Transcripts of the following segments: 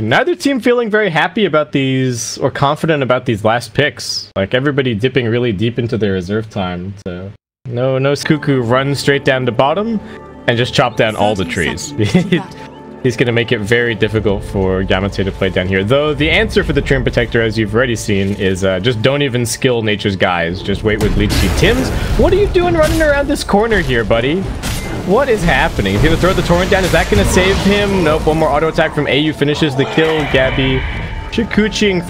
Neither team feeling very happy about these, or confident about these last picks. Like, everybody dipping really deep into their reserve time. So, no Cuckoo run straight down to bottom and just chop down all the trees. He's going to make it very difficult for Yamate to play down here. Though, the answer for the Trim Protector, as you've already seen, is just don't even skill Nature's Guys. Just wait with Leech Seed. Tims, what are you doing running around this corner here, buddy? What is happening? He's gonna throw the torrent down. Is that gonna save him? Nope. One more auto attack from AU finishes the kill. Gabby Chikuching.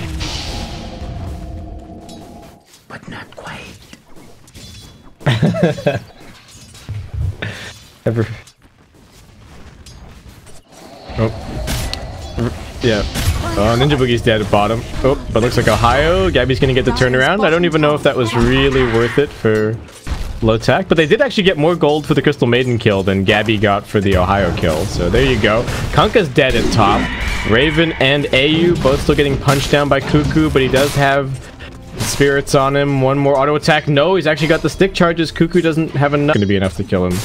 But not quite. Ever. Oh. Yeah. Oh, Ninja Boogie's dead at bottom. Oh, but looks like Ohio. Gabby's gonna get the turnaround. I don't even know if that was really worth it for Lotac, but they did actually get more gold for the Crystal Maiden kill than Gabby got for the Ohio kill. So there you go. Kunkka's dead at top. Raven and AU both still getting punched down by Cuckoo, but he does have spirits on him. One more auto attack. No, he's actually got the stick charges. Cuckoo doesn't have enough. Going to be enough to kill him.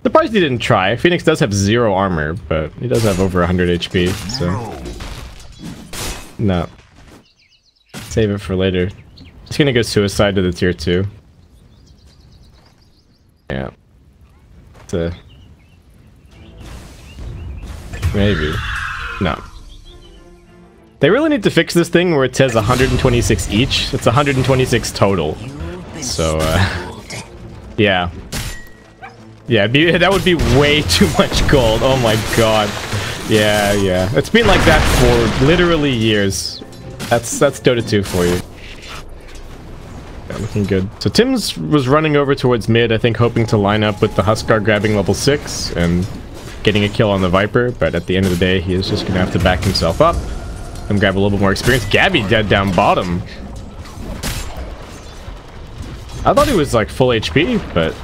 Surprised he didn't try. Phoenix does have 0 armor, but he does have over 100 HP, so no. Save it for later. He's gonna go suicide to the tier 2. Yeah. Maybe. No. They really need to fix this thing where it says 126 each. It's 126 total. So, yeah. Yeah, that would be way too much gold. Oh my god. Yeah, yeah. It's been like that for literally years. That's Dota 2 for you. Yeah, looking good. So Tim's was running over towards mid, I think hoping to line up with the Huskar grabbing level 6 and getting a kill on the Viper, but at the end of the day, he is just going to have to back himself up and grab a little bit more experience. Gabby dead down bottom. I thought he was like full HP, but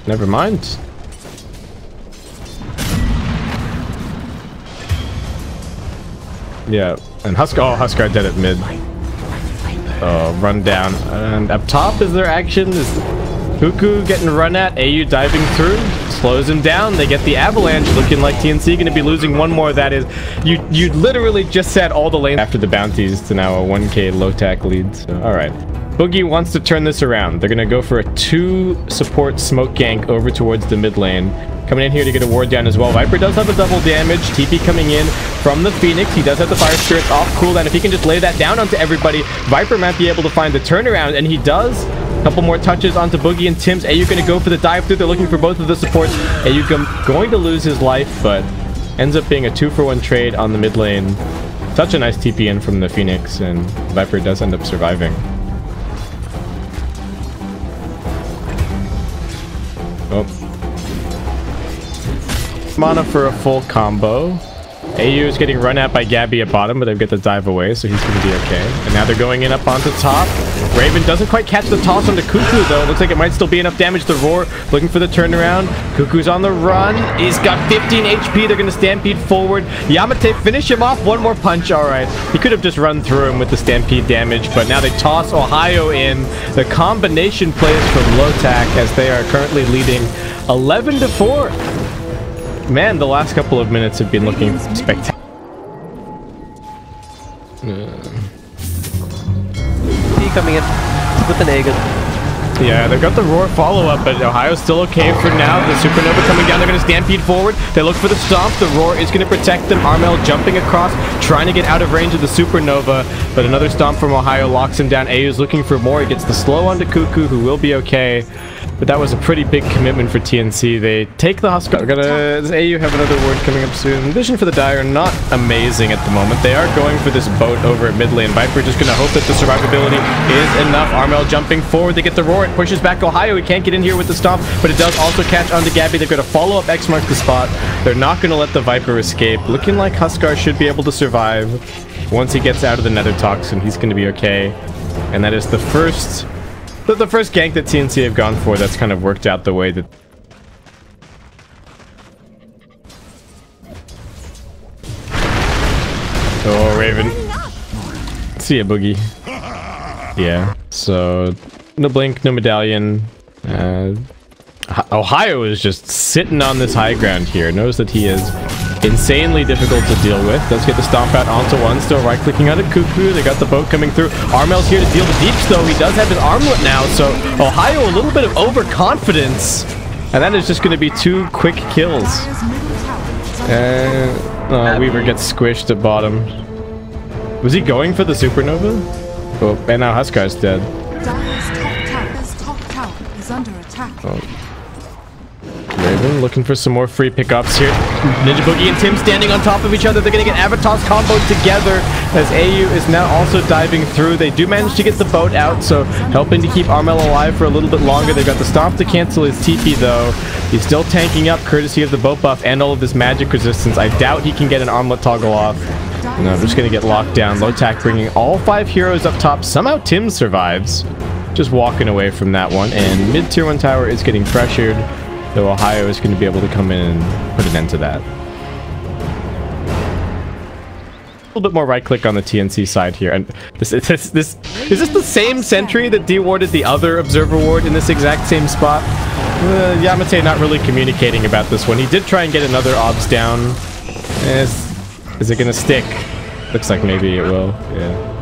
never mind. Yeah, and Huskar dead at mid. Run down. And up top is their action. Is Cuckoo getting run at. AU diving through. Slows him down. They get the avalanche. Looking like TNC going to be losing one more. That is, you literally just set all the lanes after the bounties to now a 1k Lotac lead. So, alright. Boogie wants to turn this around. They're going to go for a 2 support smoke gank over towards the mid lane. Coming in here to get a ward down as well. Viper does have a double damage. TP coming in from the Phoenix. He does have the Fire Spirits off cooldown. If he can just lay that down onto everybody, Viper might be able to find the turnaround, and he does. A couple more touches onto Boogie and Tims. AU going to go for the dive through. They're looking for both of the supports. AU going to lose his life, but ends up being a 2-for-1 trade on the mid lane. Such a nice TP in from the Phoenix, and Viper does end up surviving. Oh. Mana for a full combo. AU is getting run at by Gabby at bottom, but they've got the dive away, so he's going to be okay. And now they're going in up onto top. Raven doesn't quite catch the toss onto Cuckoo, though. Looks like it might still be enough damage to Roar. Looking for the turnaround. Cuckoo's on the run. He's got 15 HP. They're going to stampede forward. Yamate finish him off. One more punch. All right. He could have just run through him with the stampede damage, but now they toss Ohio in. The combination plays from Lotac as they are currently leading 11-4. Man, the last couple of minutes have been looking spectacular. He coming in with an egg. Yeah, they've got the Roar follow-up, but Ohio's still okay for now. The Supernova coming down. They're going to stampede forward. They look for the stomp. The Roar is going to protect them. Armel jumping across, trying to get out of range of the Supernova, but another stomp from Ohio locks him down. AU's looking for more. He gets the slow onto Cuckoo, who will be okay. But that was a pretty big commitment for TNC. They take the Huskar. Does AU have another ward coming up soon? Vision for the Dire, not amazing at the moment. They are going for this boat over at mid lane. Viper just going to hope that the survivability is enough. Armel jumping forward. They get the Roar. It pushes back Ohio. He can't get in here with the stomp, but it does also catch onto Gabby. They've got a follow-up. X marks the spot. They're not going to let the Viper escape. Looking like Huskar should be able to survive. Once he gets out of the Nether Toxin, he's going to be okay. And that is the first gank that TNC have gone for that's kind of worked out the way that... Oh, Raven. See ya, Boogie. Yeah, so no blink, no medallion. Ohio is just sitting on this high ground here. Knows that he is insanely difficult to deal with. Does get the stomp out onto one. Still right-clicking out of Cuckoo. They got the boat coming through. Armel's here to deal the deeps, though. He does have his armlet now, so Ohio a little bit of overconfidence. And that is just going to be 2 quick kills. And Weaver gets squished at bottom. Was he going for the supernova? Oh, and now Huskar's dead. Top tower is under attack. Oh. Raven looking for some more free pickups here. Ninja Boogie and Tim standing on top of each other. They're going to get Avatar's comboed together as AU is now also diving through. They do manage to get the boat out, so helping to keep Armel alive for a little bit longer. They've got the stomp to cancel his TP, though. He's still tanking up courtesy of the boat buff and all of this magic resistance. I doubt he can get an armlet toggle off. No, I'm just going to get locked down. Lotac bringing all 5 heroes up top. Somehow Tim survives. Just walking away from that one. And mid-tier 1 tower is getting pressured, though Ohio is going to be able to come in and put an end to that. A little bit more right-click on the TNC side here. And is this the same sentry that dewarded the other observer ward in this exact same spot? Yamate not really communicating about this one. He did try and get another obs down. Is it going to stick? Looks like maybe it will. Yeah.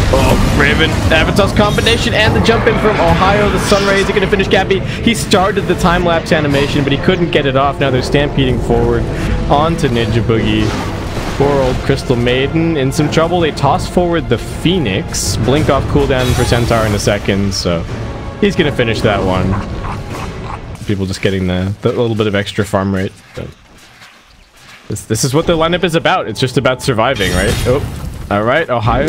Oh, Raven, Avatar's combination and the jump in from Ohio. The Sunray, is he going to finish Gabby? He started the time-lapse animation, but he couldn't get it off. Now they're stampeding forward onto Ninja Boogie. Poor old Crystal Maiden in some trouble. They toss forward the Phoenix. Blink off cooldown for Centaur in a second, so he's going to finish that one. People just getting the little bit of extra farm rate. But this is what the lineup is about. It's just about surviving, right? Oh, all right, Ohio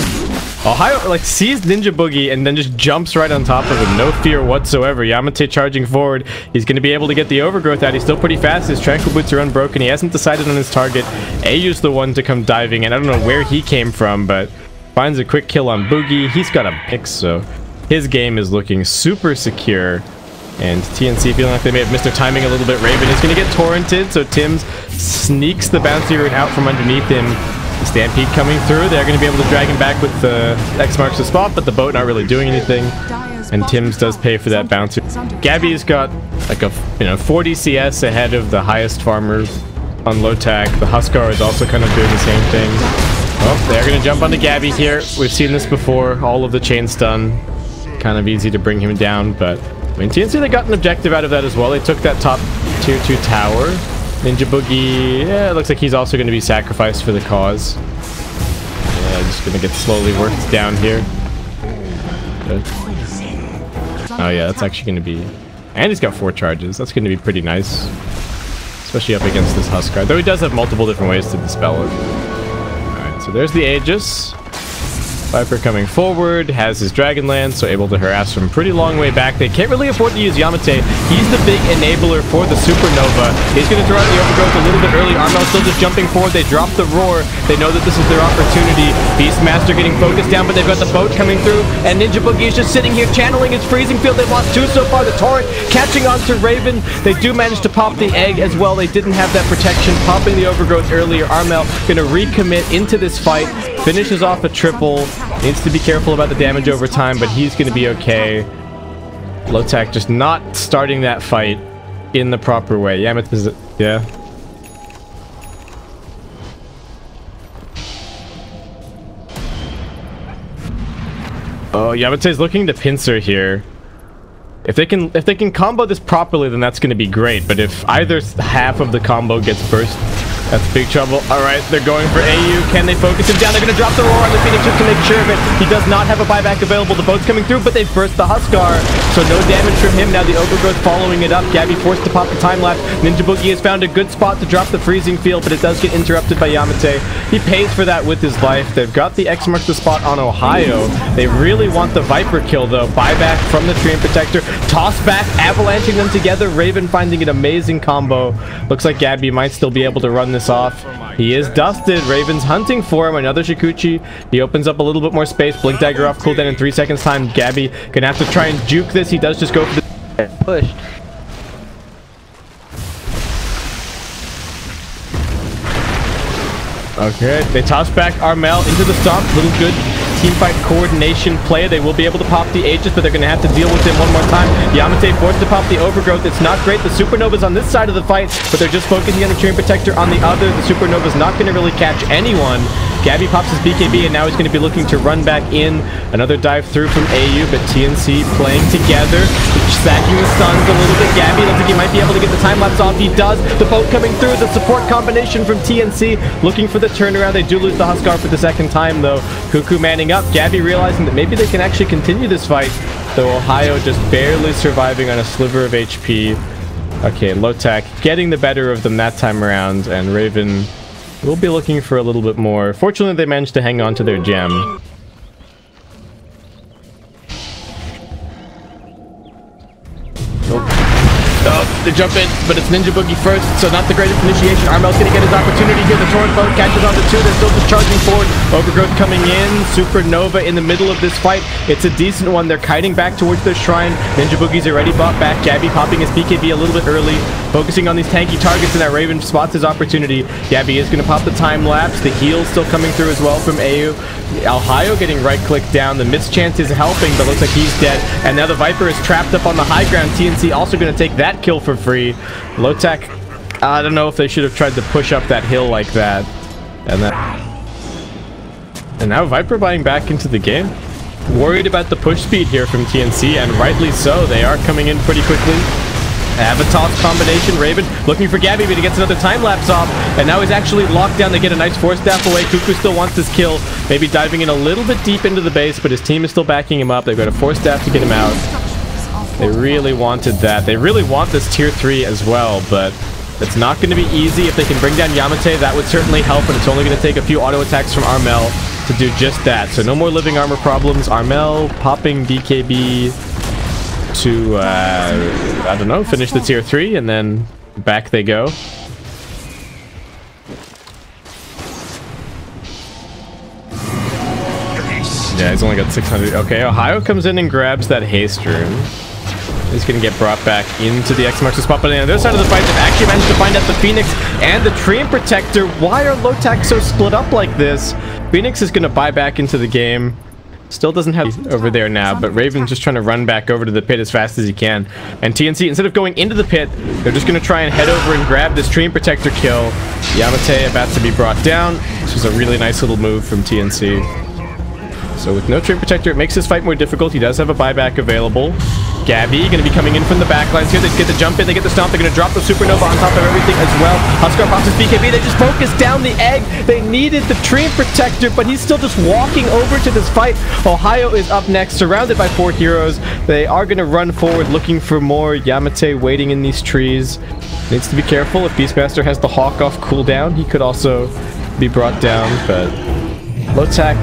like sees Ninja Boogie and then just jumps right on top of him. No fear whatsoever. Yamate charging forward. He's going to be able to get the overgrowth out. He's still pretty fast. His tranquil boots are unbroken. He hasn't decided on his target. AU's the one to come diving, and I don't know where he came from, but finds a quick kill on Boogie. He's got a pick, so his game is looking super secure. And TNC feeling like they may have missed their timing a little bit. Raven is going to get torrented, so Tim sneaks the bouncy root out from underneath him. The Stampede coming through. They're going to be able to drag him back with the X marks the spot, but the boat not really doing anything. And Tim's does pay for that bouncy. Gabby's got like a 40 CS ahead of the highest farmer on Lotac. The Huskar is also kind of doing the same thing. Oh, they're going to jump onto Gabby here. We've seen this before. All of the chain stun. Kind of easy to bring him down, but I mean, TNC, they got an objective out of that as well. They took that top tier 2 tower. Ninja Boogie, yeah, it looks like he's also going to be sacrificed for the cause. Yeah, just going to get slowly worked down here. Oh yeah, that's actually going to be... And he's got 4 charges. That's going to be pretty nice. Especially up against this Huskar. Though he does have multiple different ways to dispel it. Alright, so there's the Aegis. Viper coming forward, has his Dragonlance, so able to harass from a pretty long way back. They can't really afford to use Yamate. He's the big enabler for the Supernova. He's going to throw out the Overgrowth a little bit early. Armel's still just jumping forward. They drop the Roar. They know that this is their opportunity. Beastmaster getting focused down, but they've got the boat coming through, and Ninja Boogie is just sitting here channeling his freezing field. They've lost 2 so far. The Torrent catching on to Raven. They do manage to pop the egg as well. They didn't have that protection. Popping the Overgrowth earlier. Armel going to recommit into this fight. Finishes off a triple. Needs to be careful about the damage over time, but he's going to be okay. Lotac just not starting that fight in the proper way. Yamate is... Yeah. Oh, Yamate is looking to pincer here. If they can combo this properly, then that's going to be great. But if either half of the combo gets burst, that's big trouble. All right, they're going for AU. Can they focus him down? They're going to drop the Roar on the Phoenix just to make sure of it. He does not have a buyback available. The boat's coming through, but they've burst the Huskar, so no damage from him. Now the Overgrowth following it up. Gabby forced to pop the time lapse. Ninja Boogie has found a good spot to drop the freezing field, but it does get interrupted by Yamate. He pays for that with his life. They've got the X marks the spot on Ohio. They really want the Viper kill, though. Buyback from the Treant Protector. Toss back, avalanching them together. Raven finding an amazing combo. Looks like Gabby might still be able to run this off. He is dusted. Raven's hunting for him. Another Shikuchi. He opens up a little bit more space. Blink Dagger off cooldown in 3 seconds time. Gabby gonna have to try and juke this. He does just go for the Pushed. Okay, they toss back Armel into the stomp. Little good teamfight coordination play. They will be able to pop the Aegis, but they're going to have to deal with him one more time. Yamate forced to pop the Overgrowth. It's not great. The Supernova's on this side of the fight, but they're just focusing on the Train Protector on the other. The Supernova's not going to really catch anyone. Gabby pops his BKB, and now he's going to be looking to run back in. Another dive through from AU, but TNC playing together, stacking the stuns a little bit. Gabby looks like he might be able to get the time-lapse off. He does. The boat coming through. The support combination from TNC looking for the turnaround. They do lose the Huskar for the second time, though. Kuku manning up. Gabby realizing that maybe they can actually continue this fight, though Ohio just barely surviving on a sliver of HP. Okay, Lotac getting the better of them that time around, and Raven will be looking for a little bit more. Fortunately, they managed to hang on to their gem. Oh, they jump in, but it's Ninja Boogie first, so not the greatest initiation. Armel's gonna get his opportunity here. The Torrent boat catches on the two. They're still just charging forward. Overgrowth coming in. Supernova in the middle of this fight. It's a decent one. They're kiting back towards their shrine. Ninja Boogie's already bought back. Gabby popping his BKB a little bit early, focusing on these tanky targets, and that Raven spots his opportunity. Gabby is gonna pop the time lapse. The heal still coming through as well from AU. Ohio getting right-clicked down. The mischance is helping, but looks like he's dead. And now the Viper is trapped up on the high ground. TNC also going to take that kill for free. Lotac, I don't know if they should have tried to push up that hill like that. And now Viper buying back into the game. Worried about the push speed here from TNC, and rightly so. They are coming in pretty quickly. Avatos combination. Raven looking for Gabby, but he gets another time-lapse off, and now he's actually locked down. They get a nice force staff away. Kuku still wants this kill, maybe diving in a little bit deep into the base, but his team is still backing him up. They've got a force staff to get him out. They really wanted that. They really want this tier 3 as well, but it's not going to be easy. If they can bring down Yamate, that would certainly help, and it's only going to take a few auto attacks from Armel to do just that. So no more living armor problems. Armel popping BKB to, I don't know, finish the tier 3, and then back they go. Yeah, he's only got 600. Okay, Ohio comes in and grabs that haste rune. He's going to get brought back into the X marks the spot, but on the other side of the fight, they've actually managed to find out the Phoenix and the Train Protector. Why are Lotac so split up like this? Phoenix is going to buy back into the game. Still doesn't have over there now, but Raven's just trying to run back over to the pit as fast as he can. And TNC, instead of going into the pit, they're just going to try and head over and grab this Train Protector kill. Yamate about to be brought down. This was a really nice little move from TNC. So with no Train Protector, it makes this fight more difficult. He does have a buyback available. Gabby going to be coming in from the backlines here. They get the jump in, they get the stomp. They're going to drop the Supernova on top of everything as well. Huskar pops his BKB. They just focus down the egg. They needed the Train Protector, but he's still just walking over to this fight. Ohio is up next, surrounded by 4 heroes. They are going to run forward looking for more. Yamate waiting in these trees. Needs to be careful. If Beastmaster has the Hawk off cooldown, he could also be brought down, but Lotac.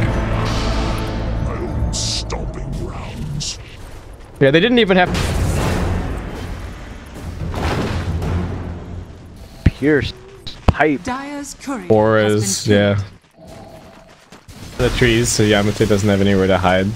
Yeah, they didn't even have pierced pipe. Auras, yeah. The trees, so Yamate doesn't have anywhere to hide.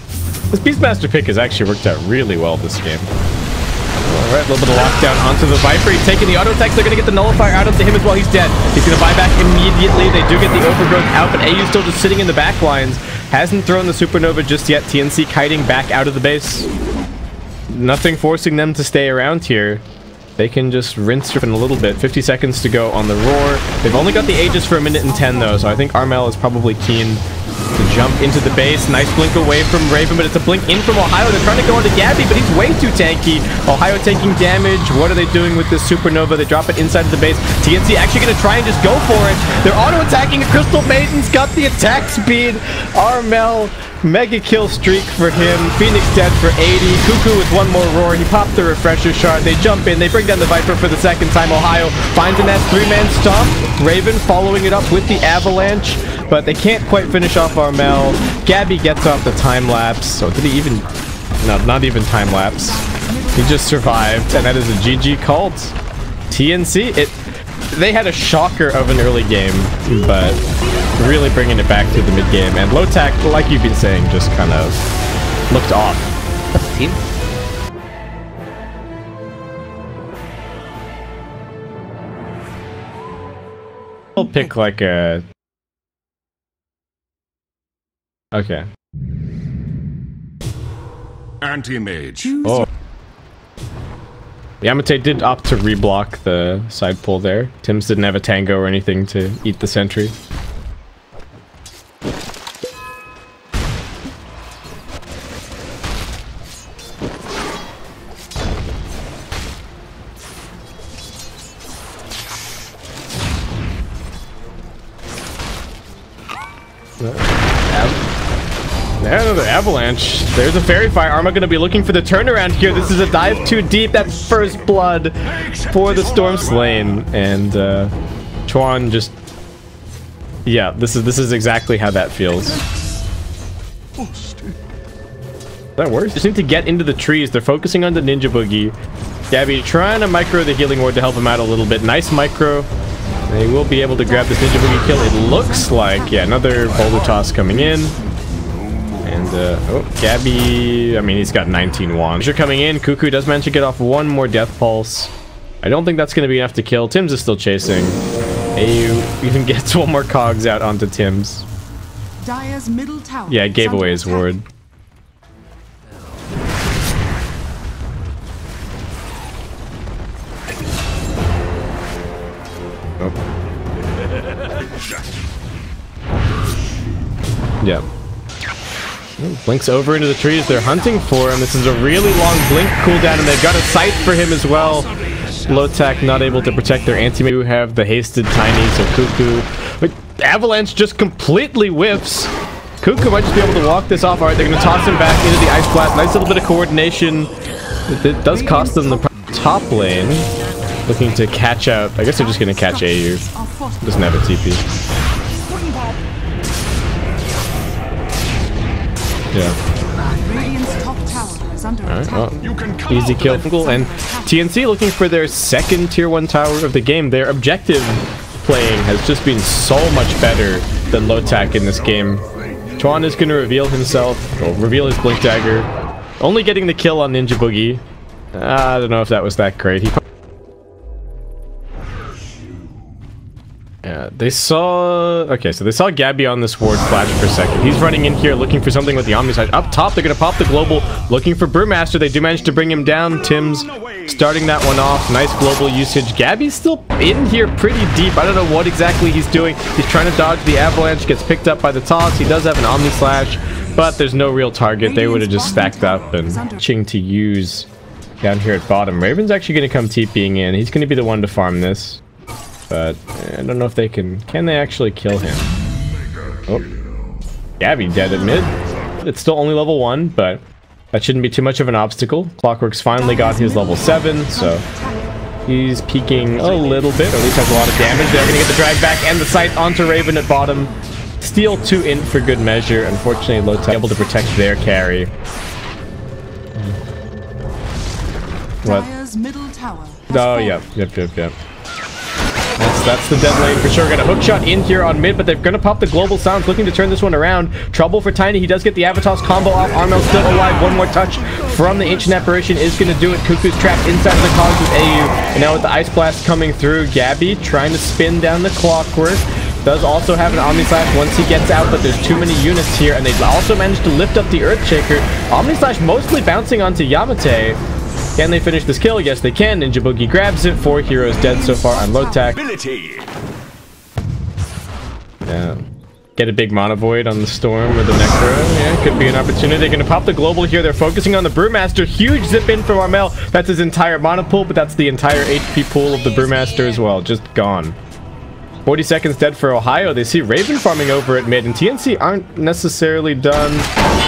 This Beastmaster pick has actually worked out really well this game. Alright, a little bit of lockdown onto the Viper. He's taking the auto attacks. They're going to get the Nullifier out onto him as well. He's dead. He's going to buy back immediately. They do get the Overgrowth out, but AU's still just sitting in the back lines. Hasn't thrown the Supernova just yet. TNC kiting back out of the base. Nothing forcing them to stay around here. They can just rinse in a little bit. 50 seconds to go on the Roar. They've only got the Aegis for 1 minute and 10 though, so I think Armel is probably keen to jump into the base. Nice blink away from Raven, but it's a blink in from Ohio. They're trying to go into Gabby, but he's way too tanky. Ohio taking damage. What are they doing with this Supernova? They drop it inside of the base. TNC actually going to try and just go for it. They're auto-attacking. Crystal Maiden's got the attack speed. Armel, mega kill streak for him. Phoenix dead for 80. Kuku with 1 more Roar. He popped the Refresher Shard. They jump in. They bring down the Viper for the second time. Ohio finds a nice 3-man stomp. Raven following it up with the Avalanche, but they can't quite finish off Armel. Gabby gets off the time-lapse. So did he even... No, not even time-lapse. He just survived, and that is a GG called. TNC, they had a shocker of an early game, but really bringing it back to the mid-game. And Lotac, like you've been saying, just kind of looked off. That's the team. I'll pick like a... Okay. Anti-mage. Oh. Yamate did opt to reblock the side pull there. Tim's didn't have a tango or anything to eat the sentry. Another avalanche. There's a fairy fire. Arma gonna be looking for the turnaround here. This is a dive too deep. That's first blood for the Storm Slain. And Chuan just, yeah, this is exactly how that feels. That works. Just need to get into the trees. They're focusing on the Ninja Boogie. Gabby trying to micro the healing ward to help him out a little bit. Nice micro. They will be able to grab this Ninja Boogie kill. It looks like, yeah, another boulder toss coming in. And, oh, Gabby, I mean, he's got 19 wands. You're coming in. Cuckoo does manage to get off one more death pulse. I don't think that's going to be enough to kill. Tim's is still chasing. AU even gets one more cogs out onto Tim's. Dire's middle tower. Yeah, it gave away his ward. Oh. Yeah. Blinks over into the trees. They're hunting for him. This is a really long blink cooldown, and they've got a sight for him as well. Lotac not able to protect their anti-mage who have the hasted tiny, so Cuckoo. But Avalanche just completely whiffs. Cuckoo might just be able to walk this off. Alright, they're going to toss him back into the Ice Blast. Nice little bit of coordination. It does cost them the top lane. Looking to catch out. I guess they're just going to catch AU. Doesn't have a TP. Yeah. Alright, well, easy kill. And TNC looking for their second tier 1 tower of the game. Their objective playing has just been so much better than Lotac in this game. Chuan is going to reveal himself, or reveal his Blink Dagger. Only getting the kill on Ninja Boogie. I don't know if that was that great. Yeah, they saw... Okay, so they saw Gabby on this ward flash for a second. He's running in here looking for something with the Omni Slash. Up top, they're going to pop the global, looking for Brewmaster. They do manage to bring him down. Tim's starting that one off. Nice global usage. Gabby's still in here pretty deep. I don't know what exactly he's doing. He's trying to dodge the avalanche, gets picked up by the toss. He does have an Omni Slash, but there's no real target. They would have just stacked up and ching to use down here at bottom. Raven's actually going to come TPing in. He's going to be the one to farm this. But I don't know if they can they actually kill him? Oh, Gabby dead at mid. It's still only level 1, but that shouldn't be too much of an obstacle. Clockwork's finally got his level 7, so he's peeking a little bit, or at least has a lot of damage. They're gonna get the drag back and the sight onto Raven at bottom. Steal 2 in for good measure. Unfortunately, Lotac able to protect their carry. What? Oh, yep. That's the dead lane for sure. Got a hook shot in here on mid, but they're going to pop the global sounds, looking to turn this one around. Trouble for Tiny. He does get the Avatos combo off. Armel's still alive. One more touch from the Ancient Apparition is going to do it. Cuckoo's trapped inside of the cogs with AU. And now with the Ice Blast coming through, Gabby trying to spin down the Clockwork. Does also have an Omni Slash once he gets out, but there's too many units here, and they've also managed to lift up the Earthshaker. Omni Slash mostly bouncing onto Yamate. Can they finish this kill? Yes, they can. Ninja Boogie grabs it. 4 heroes dead so far on Lotac. Yeah. Get a big Mana Void on the Storm with the Necro. Yeah, could be an opportunity. They're going to pop the global here. They're focusing on the Brewmaster. Huge zip in from Armel. That's his entire mana pool, but that's the entire HP pool of the Brewmaster as well. Just gone. 40 seconds dead for Ohio. They see Raven farming over at mid, and TNC aren't necessarily done.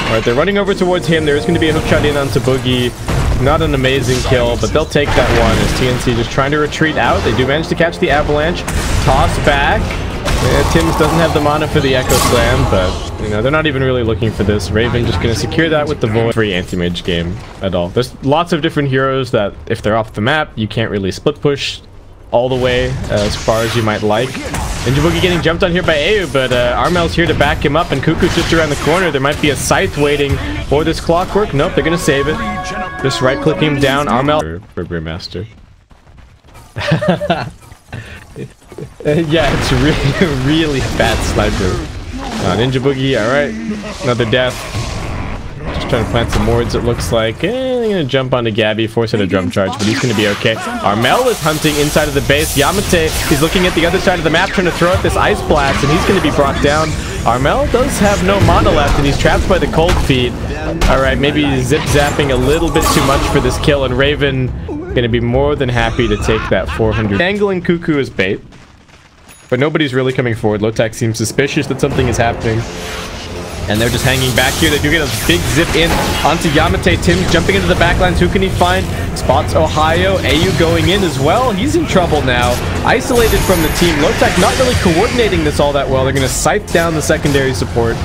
Alright, they're running over towards him. There is going to be a hook shot in onto Boogie. Not an amazing kill, but they'll take that one as TNC just trying to retreat out. They do manage to catch the avalanche. Toss back. Yeah, Tim's doesn't have the mana for the Echo Slam, but, you know, they're not even really looking for this. Raven just going to secure that with the Void. Free anti-mage game at all. There's lots of different heroes that, if they're off the map, you can't really split push all the way as far as you might like. Ninja Boogie getting jumped on here by AU, but Armel's here to back him up, and Cuckoo's just around the corner. There might be a Scythe waiting for this Clockwork. Nope, they're going to save it. Just right-clicking him down. Armel for Brewmaster. Yeah, it's really, really bad sniper. Ninja Boogie, alright. Another death. Just trying to plant some wards, it looks like. They're gonna jump onto Gabby, force it a drum charge, but he's gonna be okay. Armel is hunting inside of the base. Yamate, he's looking at the other side of the map, trying to throw out this ice blast, and he's gonna be brought down. Armel does have no mana left, and he's trapped by the cold feet. Alright, maybe zip-zapping a little bit too much for this kill, and Raven gonna be more than happy to take that 400. Dangling Cuckoo is bait, but nobody's really coming forward. Lotac seems suspicious that something is happening, and they're just hanging back here. They do get a big zip in onto Yamate. Tim's jumping into the backlines. Who can he find? Spots Ohio. AU going in as well. He's in trouble now. Isolated from the team. Lotac not really coordinating this all that well. They're going to scythe down the secondary support.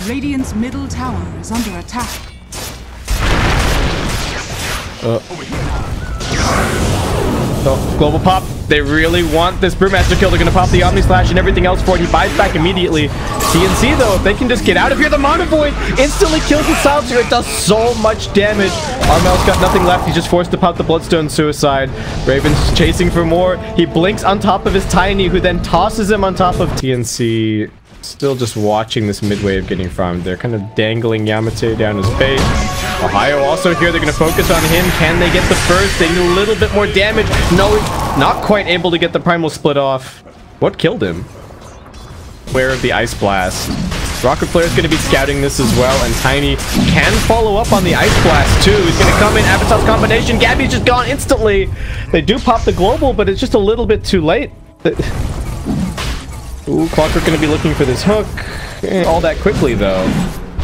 Radiant's middle tower is under attack. Oh, global pop. They really want this Brewmaster kill. They're going to pop the Omni Slash and everything else for it. He buys back immediately. TNC, though, if they can just get out of here, the Mana Void instantly kills the Silencer. It does so much damage. Armel's got nothing left. He's just forced to pop the Bloodstone Suicide. Raven's chasing for more. He blinks on top of his Tiny, who then tosses him on top of TNC. Still just watching this mid wave getting farmed. They're kind of dangling Yamate down his base. Ohio also here. They're going to focus on him. Can they get the first? They need a little bit more damage. No, not quite able to get the Primal Split off. What killed him? Aware of the Ice Blast. Rocket Flare's going to be scouting this as well, and Tiny can follow up on the Ice Blast too. He's going to come in. Avatar's combination. Gabby's just gone instantly. They do pop the global, but it's just a little bit too late. Ooh, Clockwork going to be looking for this hook. All that quickly, though.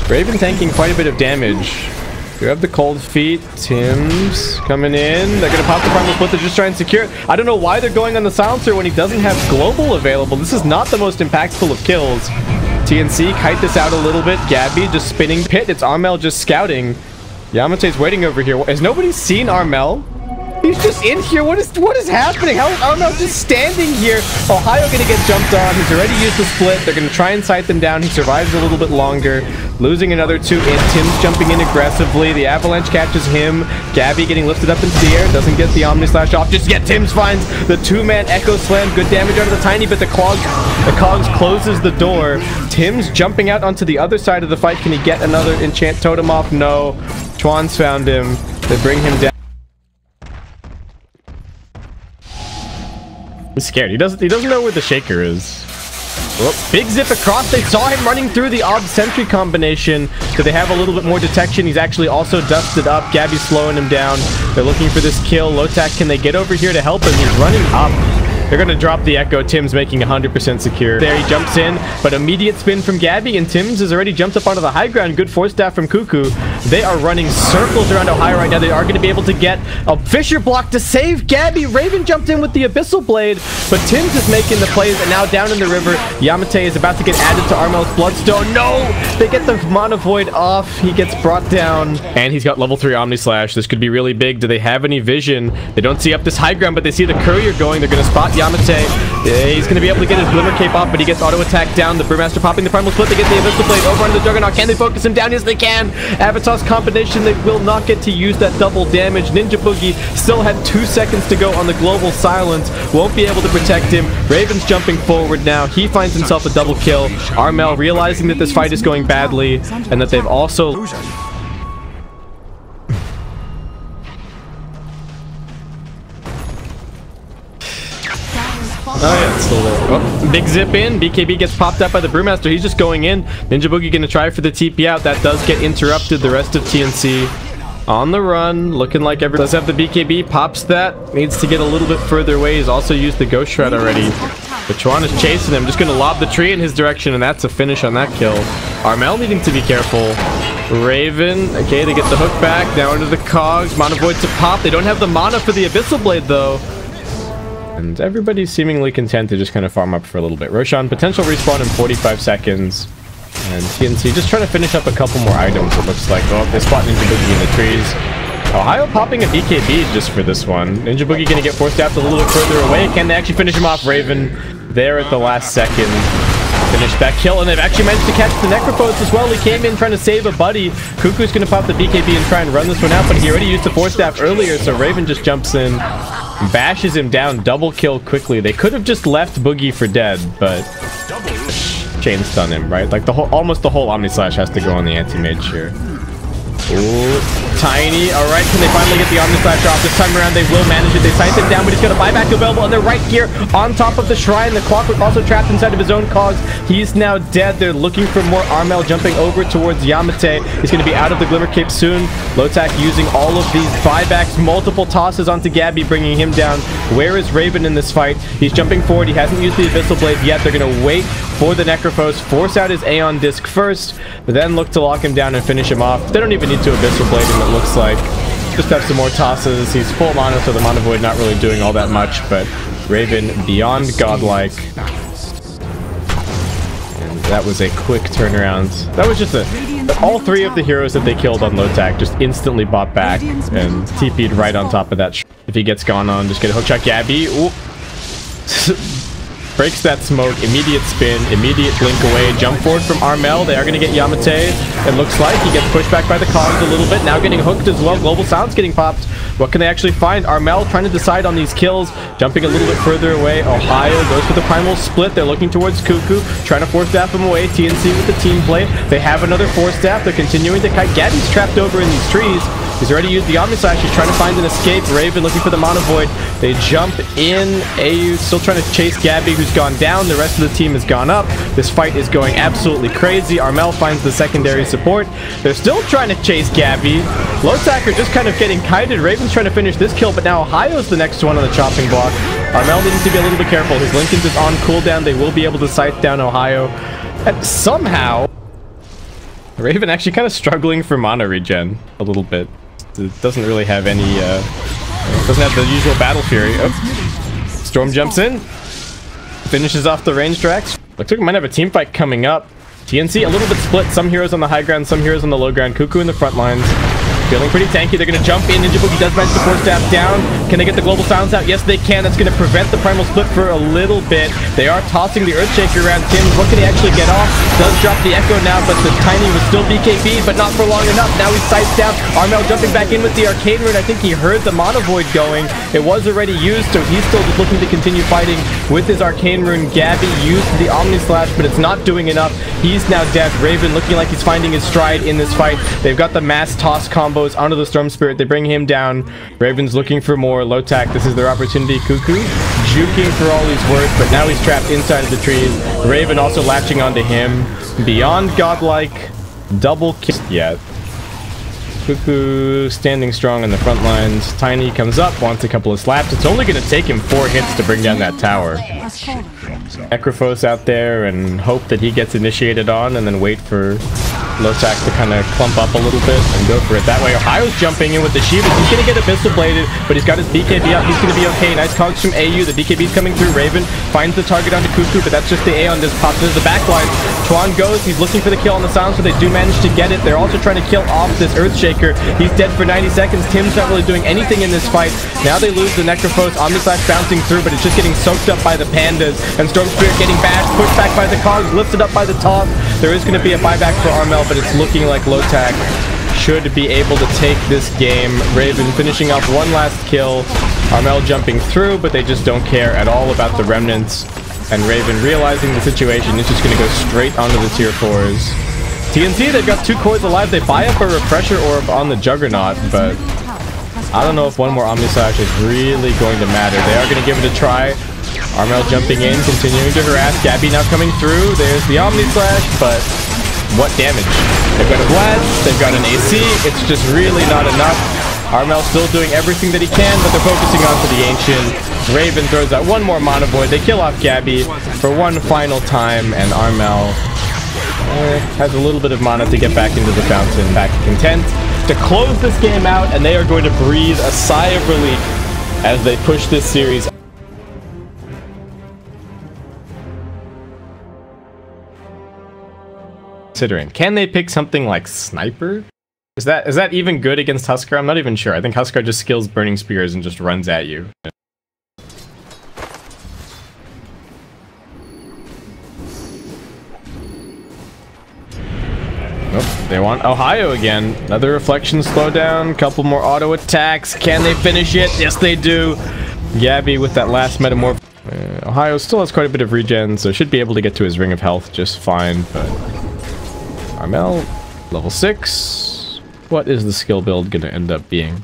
Raven tanking quite a bit of damage. You have the cold feet. Tim's coming in. They're going to pop the Primal Split to just try and secure it. I don't know why they're going on the Silencer when he doesn't have global available. This is not the most impactful of kills. TNC kite this out a little bit. Gabby just spinning pit. It's Armel just scouting. Yamate's waiting over here. Has nobody seen Armel? He's just in here. What is happening? How is Armel just standing here? Ohio gonna get jumped on. He's already used the split. They're gonna try and sight them down. He survives a little bit longer. Losing another two in. Tim's jumping in aggressively. The avalanche catches him. Gabby getting lifted up into the air. Doesn't get the Omni Slash off. Just yet Tim's finds the two-man Echo Slam. Good damage out of the Tiny, but the Cogs closes the door. Tim's jumping out onto the other side of the fight. Can he get another Enchant Totem off? No. Chuan's found him. They bring him down. He's scared. He doesn't know where the Shaker is. Well, big zip across. They saw him running through the Ob Sentry combination. So they have a little bit more detection. He's actually also dusted up. Gabby's slowing him down. They're looking for this kill. Lotac, can they get over here to help him? He's running up. They're going to drop the Echo. Tim's making 100% secure. There he jumps in, but immediate spin from Gabby, and Tim's has already jumped up onto the high ground. Good force staff from Cuckoo. They are running circles around Ohio right now. They are going to be able to get a Fissure block to save Gabby. Raven jumped in with the Abyssal Blade, but Tim's is making the plays, and now down in the river, Yamate is about to get added to Armel's Bloodstone. No! They get the Mana Void off. He gets brought down, and he's got level 3 Omni Slash. This could be really big. Do they have any vision? They don't see up this high ground, but they see the courier going. They're going to spot Yamate. He's going to be able to get his Glimmer Cape off, but he gets auto-attack down. The Brewmaster popping the Primal Split. They get the Abyssal Blade over onto the Juggernaut. Can they focus him down? Yes, they can. Avatar's combination. They will not get to use that double damage. Ninja Boogie still had 2 seconds to go on the global silence. Won't be able to protect him. Raven's jumping forward now. He finds himself a double kill. Armel realizing that this fight is going badly and that they've also... Oh yeah, it's still there. Oh, big zip in. BKB gets popped up by the Brewmaster. He's just going in. Ninja Boogie gonna try for the TP out. That does get interrupted. The rest of TNC on the run. Looking like everyone does have the BKB. Pops that. Needs to get a little bit further away. He's also used the Ghost Shred already. But Chuan is chasing him. Just gonna lob the tree in his direction, and that's a finish on that kill. Armel needing to be careful. Raven. Okay, they get the hook back. Now into the Cogs. Mana Void to pop. They don't have the mana for the Abyssal Blade, though. And everybody's seemingly content to just kind of farm up for a little bit. Roshan, potential respawn in 45 seconds. And TNC just trying to finish up a couple more items, it looks like. Oh, they spot Ninja Boogie in the trees. Ohio popping a BKB just for this one. Ninja Boogie going to get forced out a little bit further away. Can they actually finish him off? Raven there at the last second. Finish that kill, and they've actually managed to catch the Necrophos as well. He came in trying to save a buddy. Cuckoo's going to pop the BKB and try and run this one out, but he already used the force staff earlier, so Raven just jumps in, bashes him down, double kill quickly. They could have just left Boogie for dead, but chain stun him, right? Like almost the whole Omni Slash has to go on the anti-mage here. Ooh, Tiny. All right, can they finally get the Omni Slash off? This time around, they will manage it. They sight him down, but he's got a buyback available, and they're right here on top of the shrine. The Clockwork also trapped inside of his own cogs. He's now dead. They're looking for more. Armel jumping over towards Yamate. He's going to be out of the Glimmer Cape soon. Lotac using all of these buybacks, multiple tosses onto Gabby, bringing him down. Where is Raven in this fight? He's jumping forward. He hasn't used the Abyssal Blade yet. They're going to wait for the Necrophos, force out his Aeon Disc first, but then look to lock him down and finish him off. They don't even need to Abyssal Blade him, it looks like. Just have some more tosses. He's full mana, so the Mana Void not really doing all that much, but Raven beyond godlike. And that was a quick turnaround. That was just all three of the heroes that they killed on Lotac just instantly bought back and TP'd right on top of that. If he gets gone on, just get a hook shot. Gabby. Ooh. Breaks that smoke, immediate spin, immediate blink away, jump forward from Armel. They are going to get Yamate. It looks like he gets pushed back by the cogs a little bit. Now getting hooked as well. Global Silence getting popped. What can they actually find? Armel trying to decide on these kills, jumping a little bit further away. Ohio goes for the Primal Split. They're looking towards Cuckoo, trying to force staff him away. TNC with the team play. They have another force staff. They're continuing to kite. Gabby's trapped over in these trees. He's already used the Omni Slash. He's trying to find an escape. Raven looking for the Mana Void. They jump in. AU still trying to chase Gabby, who's gone down. The rest of the team has gone up. This fight is going absolutely crazy. Armel finds the secondary support. They're still trying to chase Gabby. Lotac are just kind of getting kited. Raven's trying to finish this kill, but now Ohio's the next one on the chopping block. Armel needs to be a little bit careful. His Linken's is on cooldown. They will be able to scythe down Ohio. And somehow, Raven actually kind of struggling for mana regen a little bit. It doesn't really have any, doesn't have the usual battle fury. Oh. Storm jumps in, finishes off the range tracks. Looks like we might have a team fight coming up. TNC a little bit split. Some heroes on the high ground, some heroes on the low ground. Cuckoo in the front lines. Feeling pretty tanky. They're going to jump in. Ninja Boogie does manage to force staff down. Can they get the Global Silence out? Yes, they can. That's going to prevent the Primal Split for a little bit. They are tossing the Earthshaker around. Tim, what can he actually get off? Does drop the Echo now, but the Tiny was still BKB, but not for long enough. Now he sights down. Armel jumping back in with the Arcane Rune. I think he heard the Mana Void going. It was already used, so he's still just looking to continue fighting with his Arcane Rune. Gabby used the Omni Slash, but it's not doing enough. He's now dead. Raven looking like he's finding his stride in this fight. They've got the mass toss combos onto the Storm Spirit. They bring him down. Raven's looking for more. Lotac, this is their opportunity. Cuckoo juking for all he's worth, but now he's trapped inside of the trees. Raven also latching onto him. Beyond godlike. Double kill. Yeah. Cuckoo standing strong in the front lines. Tiny comes up, wants a couple of slaps. It's only going to take him 4 hits to bring down that tower. Necrophos out there and hope that he gets initiated on, and then wait for Lotac to kind of clump up a little bit and go for it that way. Ohio's jumping in with the Shivas. He's going to get Abyssal Bladed, but he's got his BKB up. He's going to be okay. Nice cogs from AU. The BKB's coming through. Raven finds the target onto Cuckoo, but that's just the Aeon Disc pops into the backline. Tuan goes. He's looking for the kill on the Silence, so they do manage to get it. They're also trying to kill off this Earthshaker. He's dead for 90 seconds. Tim's not really doing anything in this fight. Now they lose the Necrophos. Omni Slash bouncing through, but it's just getting soaked up by the Pandas. And Storm Spirit getting bashed, pushed back by the cogs, lifted up by the toss. There is going to be a buyback for Armel, but it's looking like Lotac should be able to take this game. Raven finishing off one last kill. Armel jumping through, but they just don't care at all about the remnants. And Raven, realizing the situation, is just going to go straight onto the tier 4s. TNC, they've got 2 cores alive. They buy up a Refresher Orb on the Juggernaut, but I don't know if one more Omni Slash is really going to matter. They are going to give it a try. Armel jumping in, continuing to harass. Gabby now coming through. There's the Omni Slash, but what damage? They've got a Blast, they've got an AC. It's just really not enough. Armel still doing everything that he can, but they're focusing onto the Ancient. Raven throws out one more Mana Void. They kill off Gabby for one final time, and Armel has a little bit of mana to get back into the fountain, back content to close this game out, and they are going to breathe a sigh of relief as they push this series. Considering, can they pick something like Sniper? Is that even good against Huskar? I'm not even sure. I think Huskar just skills Burning Spears and just runs at you. Nope, they want Ohio again. Another Reflection slowdown, couple more auto attacks. Can they finish it? Yes, they do. Gabby with that last Metamorph. Ohio still has quite a bit of regen, so should be able to get to his ring of health just fine, but Armel, level 6. What is the skill build gonna end up being?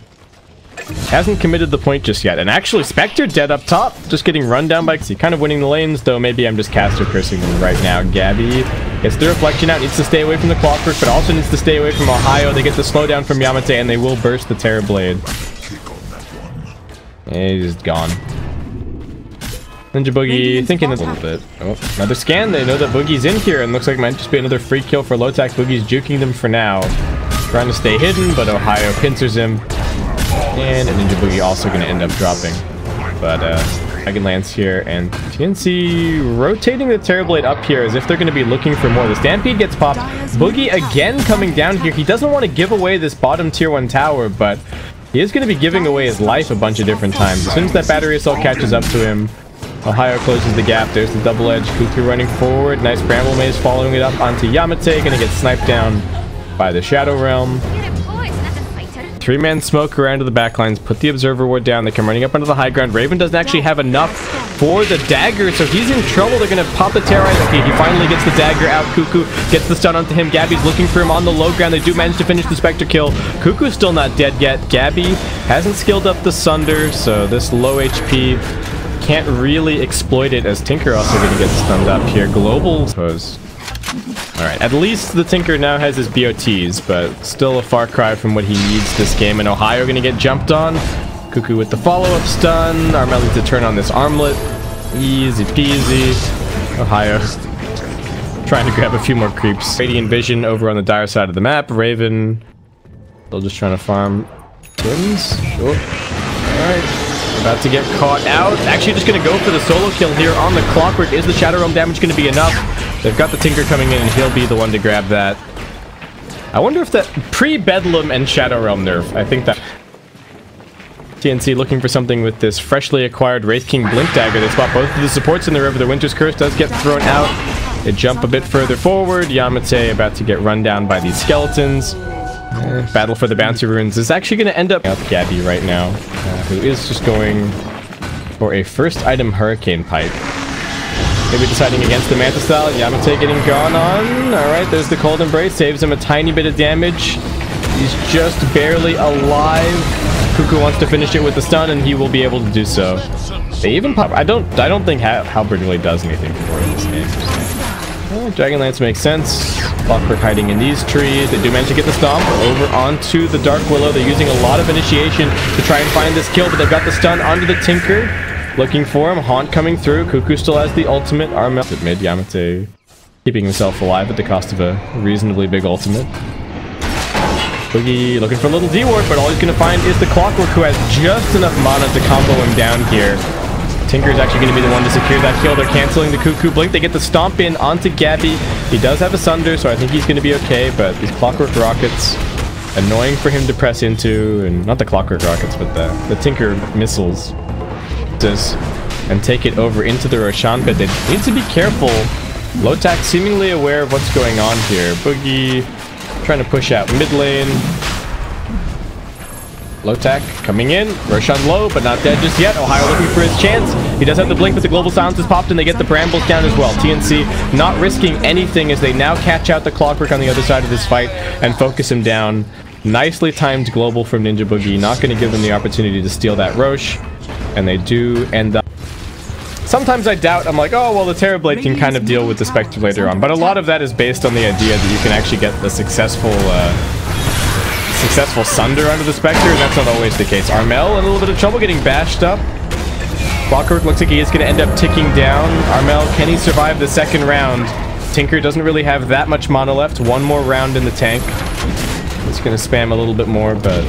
Hasn't committed the point just yet. And actually, Spectre dead up top, just getting run down by Xi. Kind of winning the lanes, though maybe I'm just caster cursing them right now. Gabby gets the reflection out, needs to stay away from the Clockwork, but also needs to stay away from Ohio. They get the slowdown from Yamate, and they will burst the Terror Blade. And he's gone. Ninja Boogie thinking a little bit. Oh, another scan. They know that Boogie's in here, and looks like it might just be another free kill for Lotac. Boogie's juking them for now. Trying to stay hidden, but Ohio pincers him. And a Ninja Boogie also going to end up dropping. But Dragon Lance here, and TNC rotating the Terror Blade up here as if they're going to be looking for more. The Stampede gets popped. Boogie again coming down here. He doesn't want to give away this bottom tier 1 tower, but he is going to be giving away his life a bunch of different times. As soon as that battery assault catches up to him, Ohio closes the gap. There's the double edge. Kuku running forward. Nice Bramble Maze following it up onto Yamate. Going to get sniped down by the Shadow Realm. 3-man smoke around to the backlines. Put the Observer Ward down. They come running up onto the high ground. Raven doesn't actually have enough for the dagger, so he's in trouble. They're going to pop the Terrorize. Okay, he finally gets the dagger out. Kuku gets the stun onto him. Gabby's looking for him on the low ground. They do manage to finish the Spectre kill. Kuku's still not dead yet. Gabby hasn't skilled up the Sunder, so this low HP can't really exploit it, as Tinker also going to get stunned up here. Global, suppose. Alright, at least the Tinker now has his BOTs, but still a far cry from what he needs this game. And Ohio going to get jumped on. Kuku with the follow-up stun. Armel needs to turn on this armlet. Easy peasy. Ohio trying to grab a few more creeps. Radiant Vision over on the dire side of the map. Raven still just trying to farm twins. Oh. Alright. About to get caught out. Actually just going to go for the solo kill here on the Clockwork. Is the Shadow Realm damage going to be enough? They've got the Tinker coming in, and he'll be the one to grab that. I wonder if that pre-Bedlam and Shadow Realm nerf, I think that TNC looking for something with this freshly acquired Wraith King Blink Dagger. They spot both of the supports in the river. The Winter's Curse does get thrown out. They jump a bit further forward. Yamate about to get run down by these skeletons. Battle for the Bouncy Ruins is actually going to end up with Gabby right now, who is just going for a first item Hurricane Pipe. Maybe deciding against the Manta Style. Yamate getting gone on. Alright, there's the Cold Embrace. Saves him a tiny bit of damage. He's just barely alive. Kuku wants to finish it with the stun, and he will be able to do so. They even pop... I don't think Halberd really does anything for this game. Dragon Lance makes sense. Clockwork hiding in these trees. They do manage to get the stomp over onto the Dark Willow. They're using a lot of initiation to try and find this kill, but they've got the stun onto the Tinker. Looking for him. Haunt coming through. Kuku still has the ultimate. Armel at mid. Yamate keeping himself alive at the cost of a reasonably big ultimate. Boogie looking for a little D-Ward, but all he's going to find is the Clockwork, who has just enough mana to combo him down here. Tinker's actually going to be the one to secure that kill. They're canceling the Kuku Blink. They get the Stomp in onto Gabby. He does have a Sunder, so I think he's going to be okay, but these Clockwork Rockets, annoying for him to press into, and not the Clockwork Rockets, but the Tinker missiles. And take it over into the Roshan pit. They need to be careful. Lotac seemingly aware of what's going on here. Boogie trying to push out mid lane. Lotac coming in. Roshan low, but not dead just yet. Ohio looking for his chance. He does have the blink, but the global silence is popped, and they get the brambles down as well. TNC not risking anything as they now catch out the Clockwork on the other side of this fight and focus him down. Nicely timed global from Ninja Boogie. Not going to give them the opportunity to steal that Roche. And they do end up... Sometimes I doubt, I'm like, oh, well, the Terror Blade can kind of deal with the Spectre later on. But a lot of that is based on the idea that you can actually get the successful Sunder under the Spectre, and that's not always the case. Armel in a little bit of trouble getting bashed up. Clockwork looks like he is going to end up ticking down. Armel, can he survive the second round? Tinker doesn't really have that much mana left. One more round in the tank. He's going to spam a little bit more, but...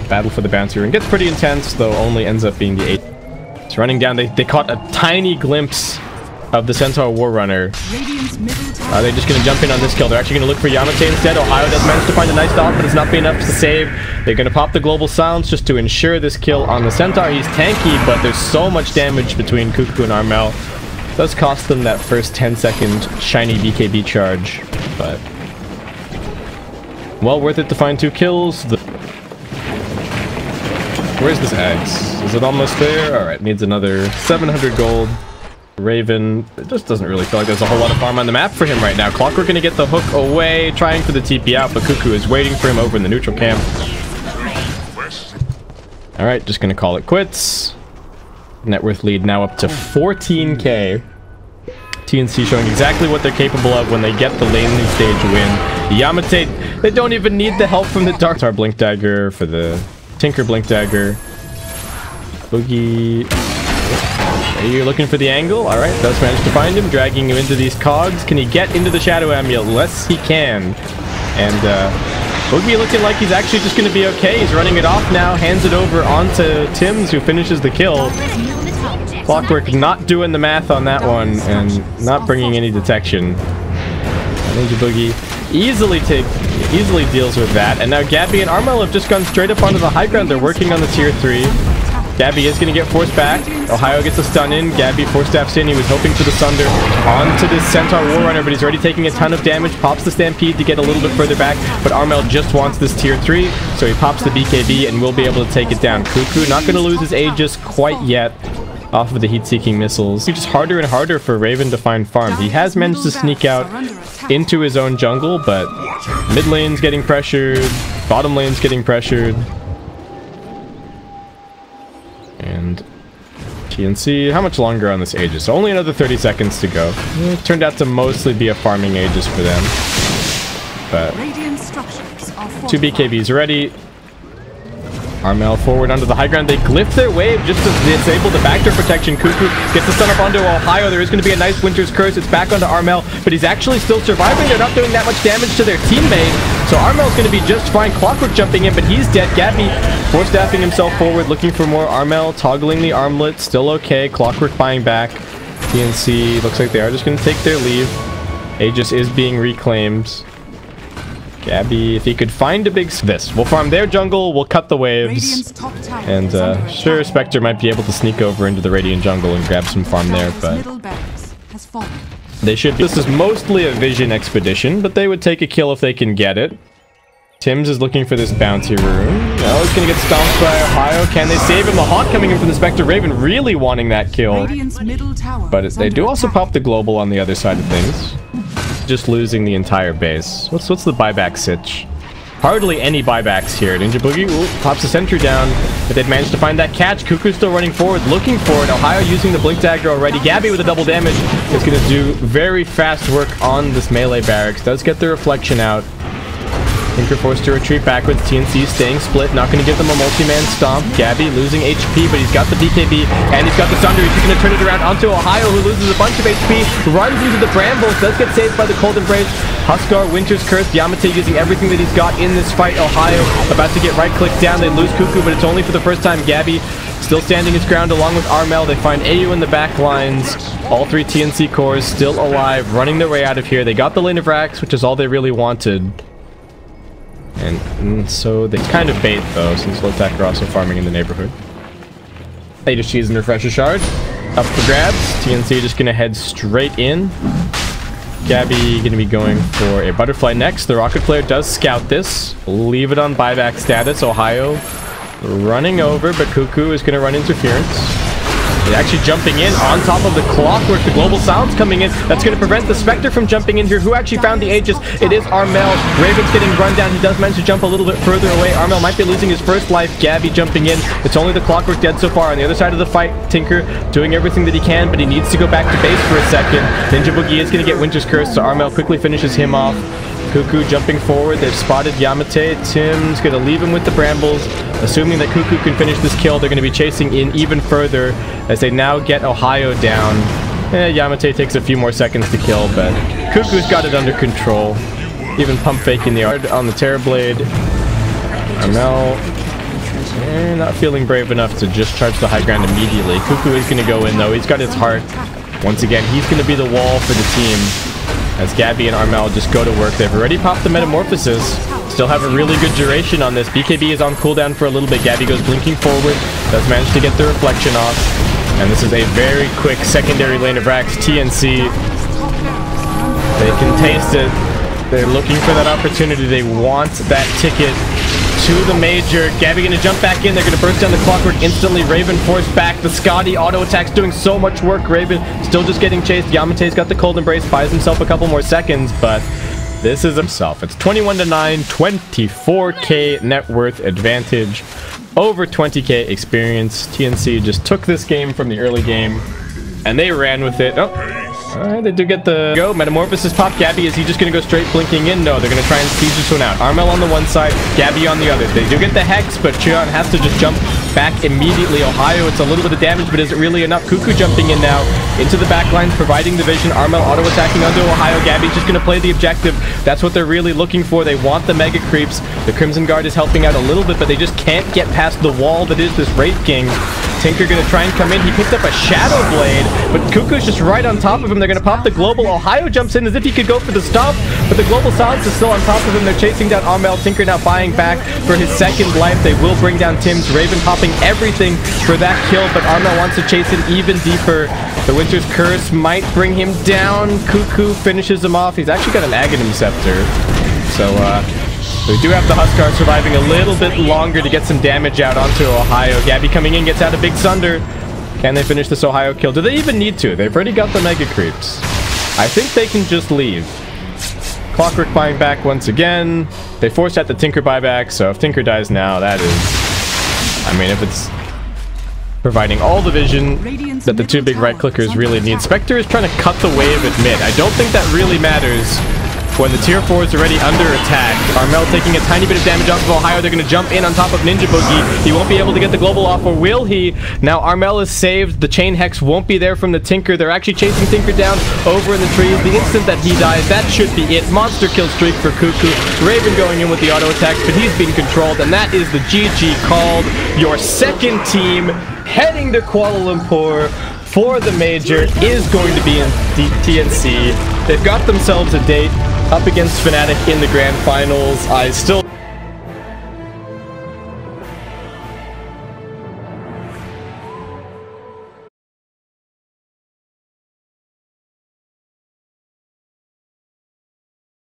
Battle for the Bouncy Ring gets pretty intense, though only ends up being the 8. It's running down. They caught a tiny glimpse of the Centaur Warrunner. Are they just going to jump in on this kill? They're actually going to look for Yamate instead. Ohio does manage to find a nice dodge, but it's not be enough to save. They're going to pop the global silence just to ensure this kill on the Centaur. He's tanky, but there's so much damage between Kuku and Armel. It does cost them that first 10-second shiny BKB charge, but well worth it to find 2 kills. Where's this Axe? Is it almost there? Alright, needs another 700 gold. Raven, it just doesn't really feel like there's a whole lot of farm on the map for him right now. Clockwork gonna get the hook away, trying for the TP out, but Cuckoo is waiting for him over in the neutral camp. Alright, just gonna call it quits. Net worth lead now up to 14k. TNC showing exactly what they're capable of when they get the laning stage win. Yamate, they don't even need the help from the Dark. Our Blink Dagger for the Tinker Blink Dagger. Boogie. Are you looking for the angle? Alright, does manage to find him, dragging him into these cogs. Can he get into the Shadow Amulet? Yes, he can. And Boogie looking like he's actually just going to be okay. He's running it off now, hands it over onto Timms, who finishes the kill. Clockwork not doing the math on that one and not bringing any detection. Ninja Boogie easily deals with that. And now Gabby and Armel have just gone straight up onto the high ground. They're working on the tier 3. Gabby is going to get forced back. Ohio gets a stun in. Gabby force-staffs in. He was hoping for the Sunder onto this Centaur Warrunner, but he's already taking a ton of damage. Pops the Stampede to get a little bit further back, but Armel just wants this tier 3, so he pops the BKB and will be able to take it down. Cuckoo not going to lose his Aegis quite yet off of the heat-seeking missiles. It's just harder and harder for Raven to find farm. He has managed to sneak out into his own jungle, but mid lane's getting pressured, bottom lane's getting pressured. And TNC, how much longer on this Aegis? Only another 30 seconds to go. It turned out to mostly be a farming Aegis for them. But 2 BKBs ready. Armel forward onto the high ground. They glyph their wave just to disable the backdoor protection. Cuckoo gets the stun up onto Ohio. There is going to be a nice Winter's Curse. It's back onto Armel, but he's actually still surviving. They're not doing that much damage to their teammate. So Armel's going to be just fine. Clockwork jumping in, but he's dead. Gabby force-staffing himself forward, looking for more. Armel toggling the armlet. Still okay. Clockwork buying back. TNC looks like they are just going to take their leave. Aegis is being reclaimed. Gabby, if he could find a big... This. We'll farm their jungle, we'll cut the waves. And sure, Spectre might be able to sneak over into the Radiant jungle and grab some farm there, but... They should... This is mostly a vision expedition, but they would take a kill if they can get it. Timms is looking for this bounty rune. No, he's gonna get stomped by Ohio. Can they save him? The Haunt coming in from the Spectre. Raven really wanting that kill. But they do also pop the global on the other side of things. Just losing the entire base. What's the buyback sitch? Hardly any buybacks here. Ninja Boogie pops the sentry down, but they've managed to find that catch. Cuckoo's still running forward, looking for it. Ohio using the Blink Dagger already. Gabby with a double damage is going to do very fast work on this melee barracks. Does get the reflection out. Tinker forced to retreat backwards. TNC staying split. Not going to give them a multi-man stomp. Gabby losing HP, but he's got the BKB and he's got the Sunder. He's going to turn it around onto Ohio, who loses a bunch of HP. Runs into the brambles. Does get saved by the Cold Embrace. Huskar, Winter's Curse. Yamate using everything that he's got in this fight. Ohio about to get right-click down. They lose Cuckoo, but it's only for the first time. Gabby still standing his ground along with Armel. They find AU in the back lines. All 3 TNC cores still alive, running their way out of here. They got the lane of racks, which is all they really wanted. And so they kind of bait, though, since Lotac are also farming in the neighborhood. They just cheese and refresher shard. Up for grabs. TNC just going to head straight in. Gabby going to be going for a butterfly next. The rocket player does scout this. Leave it on buyback status. Ohio running over, but Cuckoo is going to run interference. He's actually jumping in on top of the Clockwork. The global silence coming in. That's going to prevent the Spectre from jumping in here. Who actually found the Aegis? It is Armel. Raven's getting run down. He does manage to jump a little bit further away. Armel might be losing his first life. Gabby jumping in. It's only the Clockwork dead so far. On the other side of the fight, Tinker doing everything that he can, but he needs to go back to base for a second. Ninja Boogie is going to get Winter's Curse, so Armel quickly finishes him off. Cuckoo jumping forward. They've spotted Yamate. Tim's going to leave him with the brambles. Assuming that Cuckoo can finish this kill, they're going to be chasing in even further as they now get Ohio down. Yamate takes a few more seconds to kill, but Cuckoo's got it under control. Even pump faking the art on the Terrorblade. Armel not feeling brave enough to just charge the high ground immediately. Cuckoo is going to go in, though. He's got his heart. Once again, he's going to be the wall for the team as Gabby and Armel just go to work. They've already popped the Metamorphosis. Still have a really good duration on this. BKB is on cooldown for a little bit. Gabby goes blinking forward. Does manage to get the reflection off. And this is a very quick secondary lane of racks. TNC. They can taste it. They're looking for that opportunity. They want that ticket to the major. Gabby gonna jump back in. They're gonna burst down the clockwork instantly. Raven forced back. The Scotty auto attack's doing so much work. Raven still just getting chased. Yamate's got the cold embrace, buys himself a couple more seconds, but this is himself. It's 21-9, 24k net worth advantage over 20k experience. TNC just took this game from the early game and they ran with it. Oh, all right, they do get the go. Metamorphosis pop. Gabby, is he just gonna go straight blinking in? No, they're gonna try and siege this one out. Armel on the one side, Gabby on the other. They do get the hex, but Cheon has to just jump back immediately. Ohio, it's a little bit of damage, but is it really enough? Cuckoo jumping in now into the back lines, providing the vision. Armel auto attacking onto Ohio. Gabby's just gonna play the objective. That's what they're really looking for. They want the mega creeps. The Crimson Guard is helping out a little bit, but they just can't get past the wall that is this Wraith King. Tinker gonna try and come in. He picked up a Shadow Blade, but Cuckoo's just right on top of him. They're gonna pop the global. Ohio jumps in as if he could go for the stop, but the global silence is still on top of him. They're chasing down Armel. Tinker now buying back for his second life. They will bring down Tim's. Raven popping everything for that kill, but Armel wants to chase it even deeper. The Winter's Curse might bring him down. Cuckoo finishes him off. He's actually got an Aghanim Scepter, so we do have the Huskar surviving a little bit longer to get some damage out onto Ohio. Gabby coming in, gets out a big Sunder. Can they finish this Ohio kill? Do they even need to? They've already got the Mega Creeps. I think they can just leave. Clockwork buying back once again. They forced out the Tinker buyback, so if Tinker dies now, that is... I mean, if it's providing all the vision that the two big right-clickers really need. Spectre is trying to cut the wave at mid. I don't think that really matters when the tier 4 is already under attack. Armel taking a tiny bit of damage off of Ohio. They're going to jump in on top of Ninja Boogie. He won't be able to get the global off, or will he? Now Armel is saved. The chain hex won't be there from the Tinker. They're actually chasing Tinker down over in the trees. The instant that he dies, that should be it. Monster kill streak for Cuckoo. Raven going in with the auto attacks, but he's being controlled, and that is the GG called. Your second team heading to Kuala Lumpur for the major is going to be in TNC. They've got themselves a date up against Fnatic in the grand finals. I still